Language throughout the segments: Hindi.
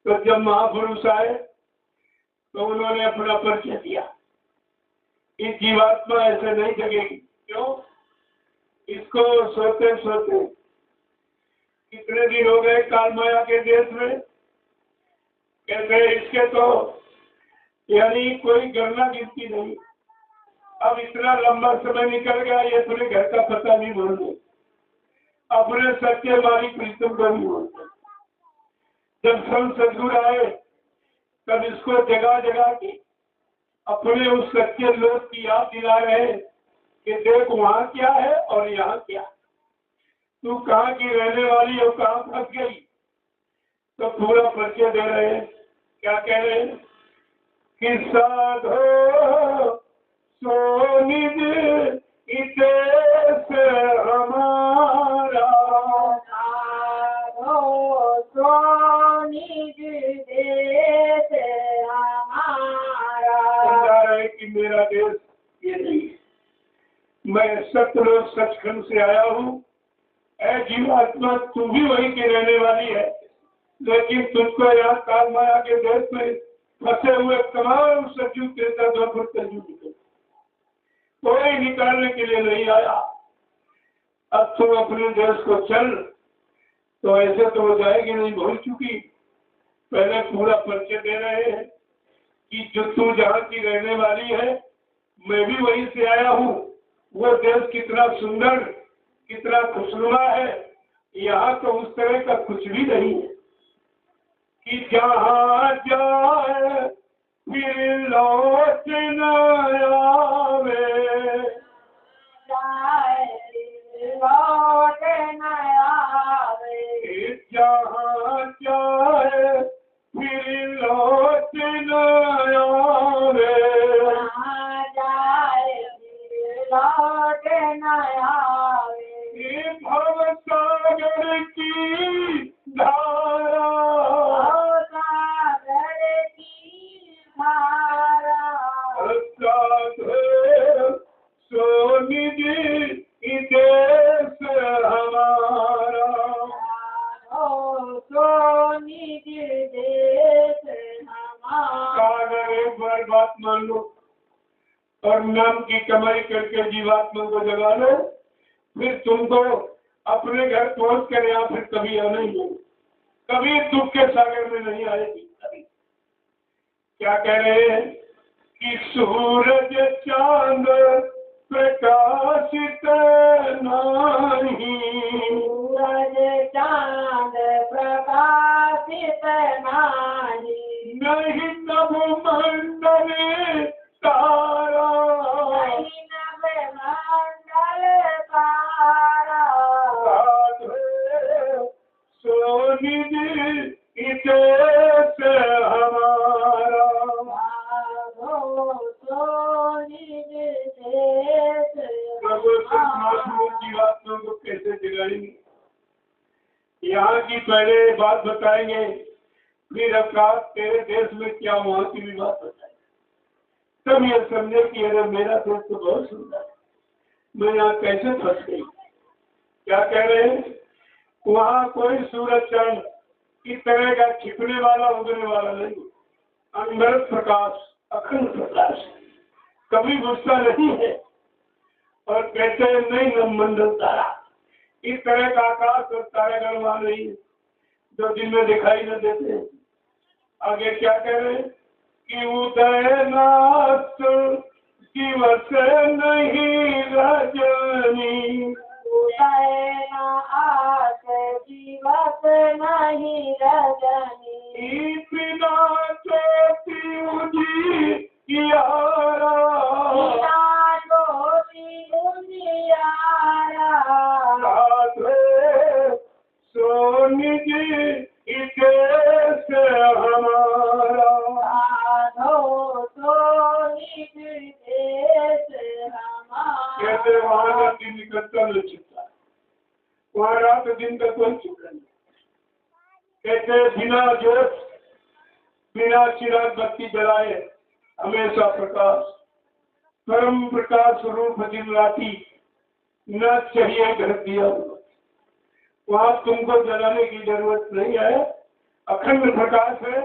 तो जब महापुरुष आए तो उन्होंने अपना परिचय दिया। इस जीवात्मा ऐसे नहीं जगेगी। क्यों? इसको सोते सोते कितने दिन हो गए काल माया के देश में। कहते इसके तो यानी कोई गणना गिनती नहीं। अब इतना लंबा समय निकल गया, ये अपने घर का पता नहीं बोलते, अपने सच्चे मालिक प्रीतम को नहीं बोलते। जब संत सदगुरु आए तब इसको जगह जगह की अपने उस सच्चे लोग की याद दिला रहे कि देख वहाँ क्या है और यहाँ क्या। तू कहाँ की रहने वाली और कहाँ फंस गई। तो पूरा परिचय दे रहे हैं। क्या कह रहे हैं कि साधो सोनिज इतेश हमारा, साधो सोनिज देश हमारा। है कि मेरा देश ये नहीं है। मैं सतलोक सचखंड से आया हूँ। ऐ जीवात्मा तू भी वहीं की रहने वाली है, लेकिन तुझको यहाँ काल माया के देश में फंसे हुए तमाम सचिव तेजा द्वापर कलयुग निकल, कोई निकालने के लिए नहीं आया। अब तुम अपने देश को चल, तो ऐसे तो हो जाएगी नहीं, भूल चुकी। पहले पूरा परिचय दे रहे हैं कि जो तू जहाँ की रहने वाली है मैं भी वहीं से आया हूँ। वो देश कितना सुंदर कितना खुशनुमा है, यहाँ तो उस तरह का कुछ भी नहीं है कि जहाँ जाए फिर लौट न आवे, जाए लौट न आवे। जहाँ जाए फिर लौट न आवे, जहाँ जाए लौट न आवे। भव सागर की धारा, सागर की धारा। सोनिज देश हमारा, सोनिज देश हमारा। एक बार बात मान लो और नाम की कमाई करके जीवात्मा को जगा लो, फिर तुमको अपने घर पहुंच कर यहाँ फिर कभी आना ही नहीं, कभी दुख के सागर में नहीं आएगी कभी। क्या कह रहे हैं कि सूरज चांद प्रकाशित नहीं, सूरज चांद प्रकाशित नहीं। नहीं नभ मंडल तारा, नहीं नभ मंडल तारा। सोनिज इतेश हमारा, सोनिज देश प्रभु जीवात्मा को कैसे जगाएंगे। यहाँ की पहले बात बताएंगे, फिर अवकाश तेरे देश में क्या वहाँ की भी बात बताएंगे। तब ये समझे कि अरे मेरा देश तो बहुत सुंदर है, मैं यहाँ कैसे फंस गई। क्या कह रहे हैं, वहाँ कोई सूरज चांद इस तरह का छिपने वाला उगने वाला नहीं, अंदर प्रकाश अखंड प्रकाश, कभी गुस्सा नहीं है। और कहते हैं नहीं नभ मंडल तारा, इस तरह का आकाश और तारागण वहाँ नहीं है जो दिन में दिखाई न देते। आगे क्या कह रहे हैं कि उदयनाथ दिवस नहीं रजनी, उदयनाथ दिवस नहीं रजनी। बिना ज्योति उजियारा, बिना ज्योति उजियारा। साधो सोनिज इतेश हमारा, साधो सोनिज देश हमारा। कहते वहाँ का दिन निकलता नहीं छिपता, वहाँ रात दिन का कोई छिपा नहीं। कहते बिना जोश बिना चिराग बत्ती जलाए हमेशा प्रकाश, परम प्रकाश स्वरूप दिन राती न चाहिए घर दिया। वहाँ तुमको जलाने की जरूरत नहीं है, अखंड प्रकाश है,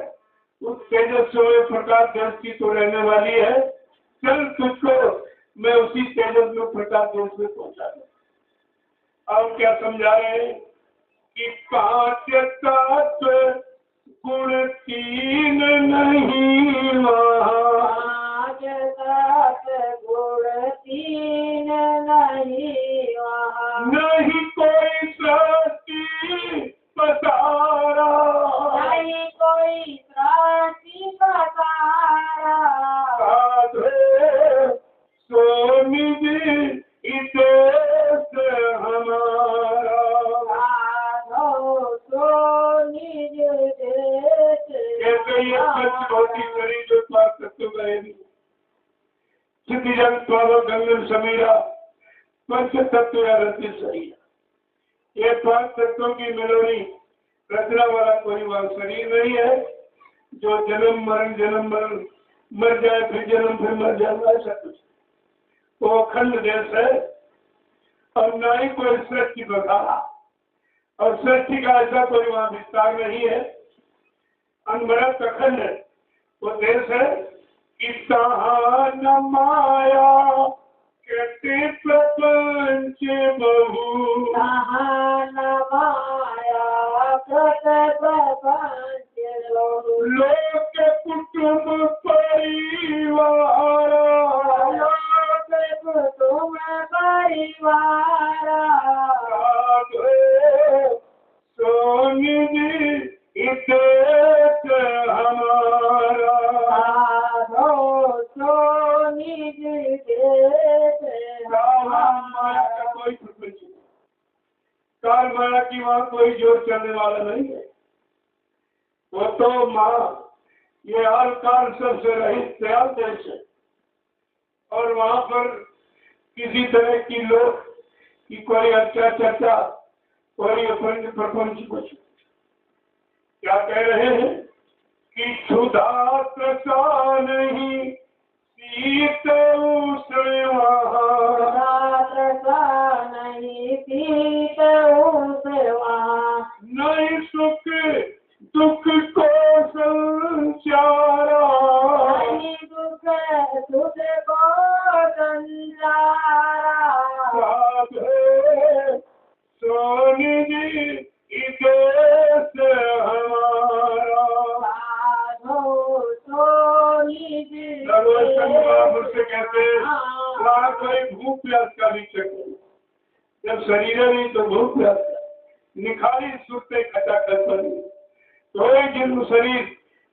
उस तेजस्वी प्रकाश देश की तो रहने वाली है। चल तुझको मैं उसी तेजस्वी प्रकाश देश में पहुंचा दूं। और क्या समझा रहे हैं कि 5 तत्व गुण 3 नहीं वहाँ, 5 तत्व गुण 3 नहीं वहाँ, नहीं कोई सृष्टि पसारा, नहीं कोई सृष्टि पसारा, साधे सो निधि इस देश हमारा, साधो सो निज देश कैसे ये सच होती करी जो स्वास्थ्य तत्व गए सिद्धिजन स्वागत गंगन समीरा पंच तत्व या रति सही। ये 5 तत्वों की मेलोडी रचना वाला कोई वह शरीर नहीं है जो जन्म मरण मर जाए फिर जन्म फिर मर जाए, ऐसा कुछ। वो अखंड देश है और न ही कोई सृष्टि बता, और सृष्टि का ऐसा कोई वहां विस्तार नहीं है। अनवरत अखंड वो देश है कि न माया कहते प्रपंच बहु, सहान माया प्रपंच लोक कुटुंब परिवार, लोक कुटुंब परिवार, साधे सो निधि इस देश हमारा, साधो सो निज देश माया का कोई प्रपंच नहीं, काल माया की वहां कोई जोर चलने वाला नहीं है। वो तो माँ ये हाल काल सबसे रहित दयाल देश है, और वहां पर किसी तरह की लोग की कोई अच्छा चर्चा, कोई प्रपंच कुछ। क्या कह रहे हैं कि क्षुधा तृषा नहीं शीत उष्ण वहाँ, नहीं पीत वहाँ, नहीं सुख दुख को संचारा, नहीं दुख सुख को संसारा, साधे सो निधि इस देश हमारा, साधो सो निज मुझसे कहते वहाँ कोई भूख प्यास का भी चक्कर, जब शरीर नहीं तो भूख प्यास का निखारी सुखते खचाखच बनी, कोई जिन शरीर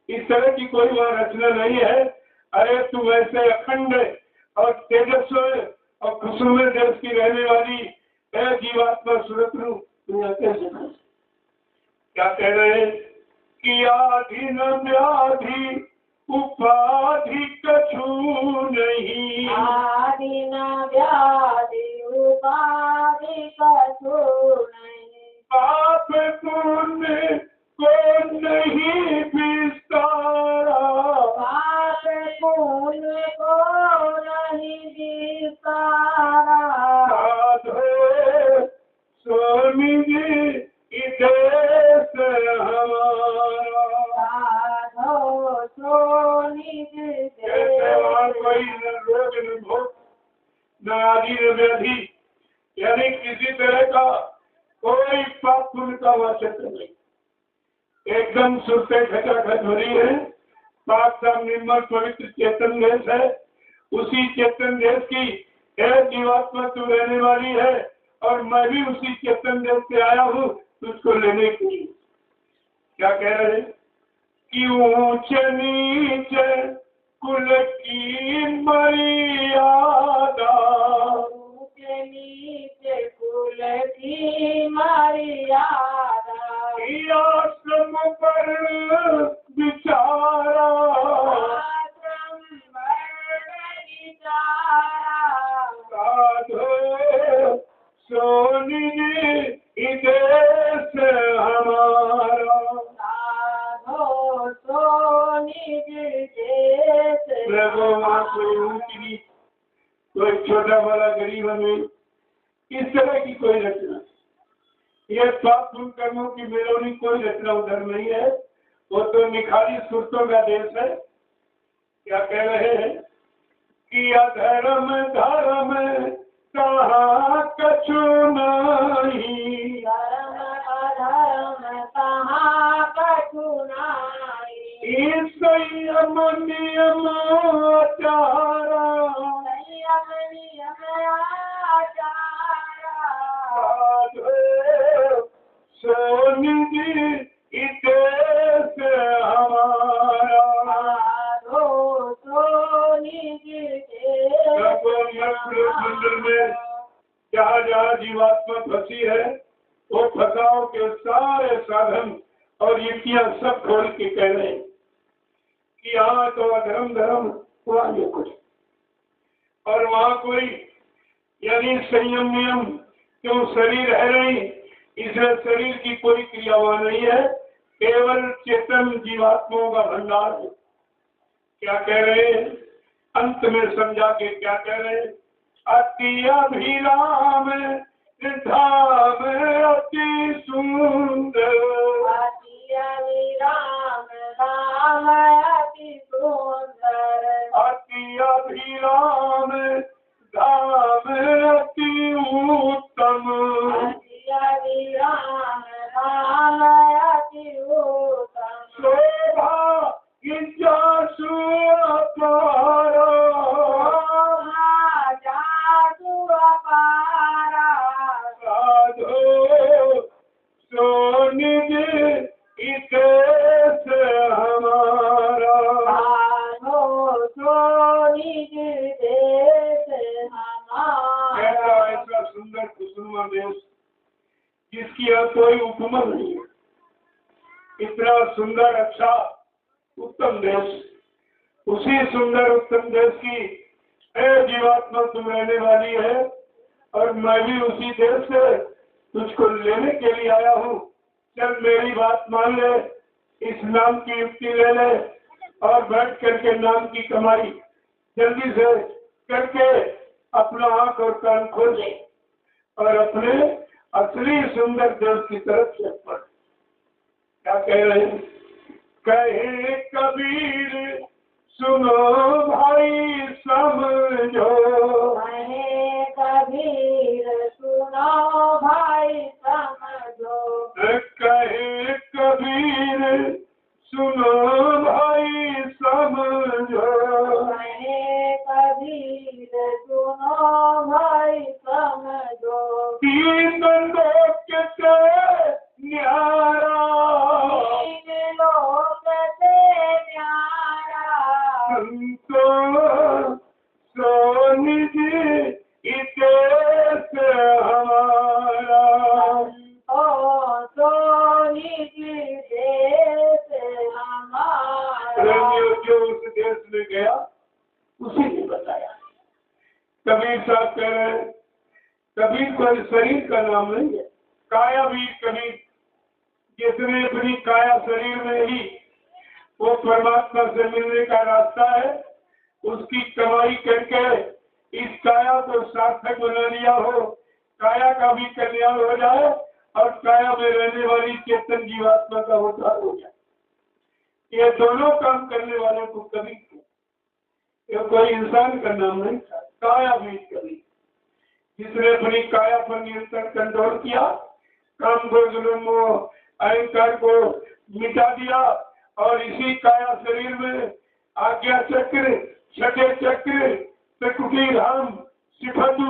इस तरह की कोई वहाँ रचना नहीं है। अरे तू वैसे अखंड और तेजस्वी और कुसुम देश की रहने वाली जीवात्मा सूरत रूप तू कैसे? क्या कह रहे कि आधि न व्याधि उपाधि कछु नहीं, आदि न व्याधि उपाधि कछु नहीं, पाप पुण्य को नहीं विस्तारा, पाप पुण्य को नहीं विस्तारा, साधो सो निधि इस देश हमारा, साधो सो निज कैसे वहाँ कोई देश न रोग न भोग न आदि न व्याधि, यानी किसी तरह का कोई पाप पुण्य का वहाँ क्षेत्र नहीं, एकदम सुरते खचाखच भरी है। पाक साम निर्मल पवित्र चेतन देश है, उसी चेतन देश की जीवात्मा तू रहने वाली है, और मैं भी उसी चेतन देश से आया हूँ तुझको लेने के लिए। क्या कह रहे कि ऊंच नीच कुल की मर्यादा, ऊंचे नीचे कुल की मर्यादा, आश्रम पर विचारा, आश्रम वर्ण विचारा, साधो सो निधि इस देश हमारा, साधो सो निज देश प्रभु वहाँ कोई ऊंची नीच, कोई छोटा बड़ा गरीब अमीर, इस तरह की कोई रचना, ये पाप पुण्य कर्मों की मेलोडी कोई रचना उधर नहीं है। वो तो निखारी सुरतों का देश है। क्या कह रहे हैं कि अधर्म धर्म कहाँ कछु नहीं, धर्म अधर्म कहाँ कछु नहीं, संयम नियम आचारा, संयम नियम आचारा, सोनिधि इतेश हमारा, साधो सोनिधि समुद्र में जहाँ जहाँ जीवात्मा फंसी है वो फंसाव के सारे साधन और युक्तियां सब खोल के कह रहे हैं कि यहाँ तो अधर्म धर्म वहाँ ये कुछ, और वहाँ कोई यानी संयम नियम, क्यों शरीर है नहीं इसलिए शरीर की कोई क्रिया वहाँ नहीं है, केवल चेतन जीवात्माओं का भंडार है। क्या कह रहे हैं अंत में समझा के क्या कह रहे हैं, अति अभिराम धाम अति सुंदर, अति अभिराम धाम अति सुंदर, अति अभिराम धाम अति उत्तम, अति अभिराम धाम अति उत्तम, शोभा जासु अपारा, जासु अपारा, साधो सोनिधि इतेश हमारा, साधो सोनिधि देश हमारा। ऐसा सुंदर खुशनुमा देश जिसकी यहाँ कोई उपमा नहीं है, इतना सुंदर अच्छा उत्तम देश, उसी सुंदर उत्तम देश की जीवात्मा तुम रहने वाली है और मैं भी उसी देश से तुझको लेने के लिए आया हूँ। चल मेरी बात मान ले, इस नाम की युक्ति ले ले और बैठ करके नाम की कमाई जल्दी से करके अपना आंख और कान खोल ले और अपने असली सुंदर देश की तरफ चल पड़। क्या कह रहे हैं, कहे कबीर सुनो भाई समझो, कहे कबीर सुनो भाई समझो, कहे कबीर सुनो भाई समझो, कहे कबीर सुनो भाई समझो, तीन लोक के न्यारा, तीन लोक से न्यारा, संतो सोनिधि इतेश हमारा, ओ सोनिधि देश हमारा। जो उस देश में गया उसी ने बताया। कबीर साहब कह रहे हैं कबीर कोई शरीर का नाम नहीं है, काया भी कबीर, जिसने अपनी काया शरीर में ही वो परमात्मा से मिलने का रास्ता है, उसकी कमाई करके इस काया को सार्थक बना लिया हो, काया का भी कल्याण हो जाए और काया में रहने वाली चेतन जीवात्मा का उद्धार हो जाए। ये दोनों काम करने वालों को कबीर को, ये कोई इंसान का नाम नहीं था, काया भी कबीर, जिसने अपनी काया पर नियंत्रण कंट्रोल किया, काम को अहंकार को मिटा दिया और इसी काया शरीर में आज्ञा चक्र, छठे चक्र, प्रकृति धाम, सिफतु,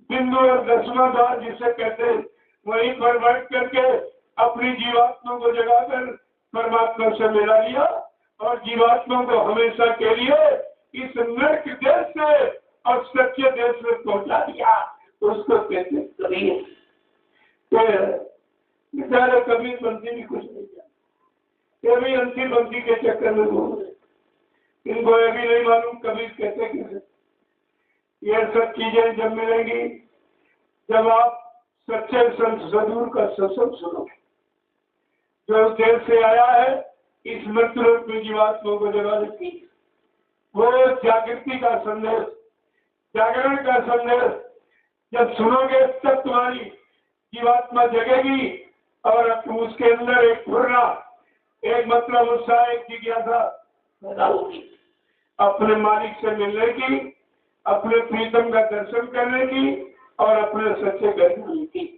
बिंदु और दसवां द्वार जिसे कहते हैं, वहीं पर बैठ करके अपनी जीवात्मा को जगाकर परमात्मा से मिला लिया और जीवात्मा को हमेशा के लिए इस नरक देश से और सच्चे देश में पहुंचा दिया। उसको कहते कबीर। बेचारे कबीर पंथी भी कुछ नहीं जानते, ये भी अंतिम पंथी के चक्कर में घूम रहे, इनको ये भी नहीं मालूम कबीर कहते किसे। ये सब चीजें जब मिलेंगी जब आप सच्चे संत सदगुरु का सत्संग सुनोगे, जो देश से आया है इस मृत्यु रूप में जीवात्मा को जगाने की, वो जागृति का संदेश, जागरण का संदेश जब सुनोगे तब तुम्हारी जीवात्मा जगेगी और उसके अंदर एक फुर्रा एक मतलब उत्साह, एक जिज्ञासा पैदा होगी अपने मालिक से मिलने की, अपने प्रीतम का दर्शन करने की और अपने सच्चे घर जाने की।